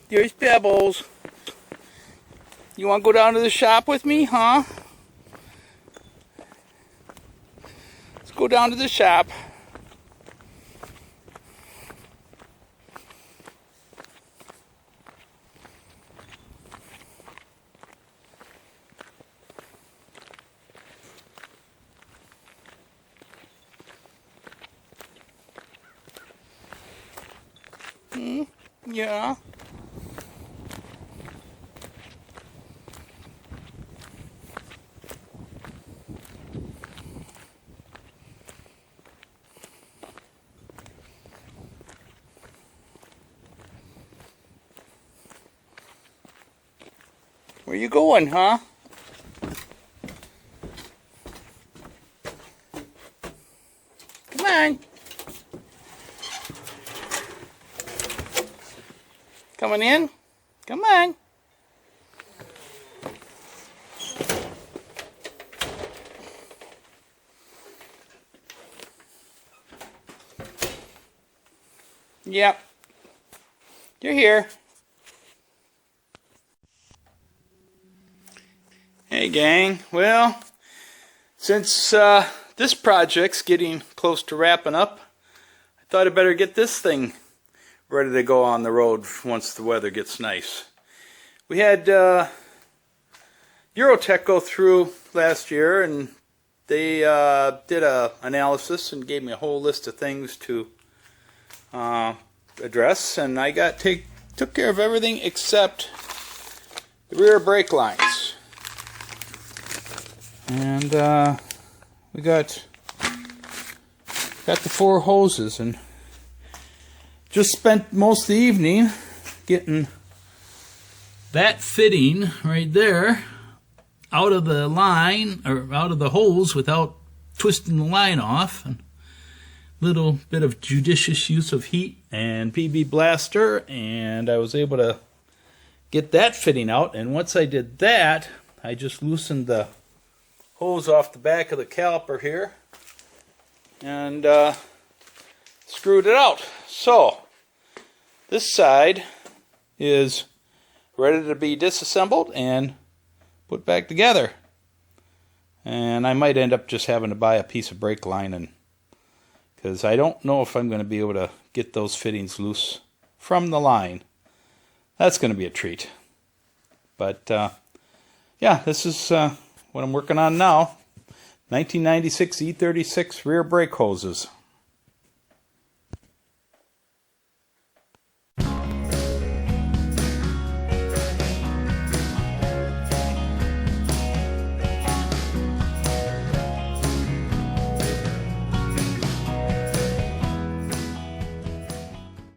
There's Pebbles. You want to go down to the shop with me, huh? Let's go down to the shop. Yeah. Where you going, huh? Come on. Coming in? Come on. Yep. You're here. Hey gang, well, since this project's getting close to wrapping up, I thought I'd better get this thing ready to go on the road once the weather gets nice. We had Eurotech go through last year, and they did an analysis and gave me a whole list of things to address, and I took care of everything except the rear brake lines. And we got the 4 hoses, and just spent most of the evening getting that fitting right there out of the line, or out of the hose, without twisting the line off. And little bit of judicious use of heat and PB Blaster, and I was able to get that fitting out. And once I did that, I just loosened the hose off the back of the caliper here and screwed it out. So this side is ready to be disassembled and put back together, and I might end up just having to buy a piece of brake line, and because I don't know if I'm going to be able to get those fittings loose from the line. That's going to be a treat. But yeah, this is what I'm working on now. 1996 E36 rear brake hoses.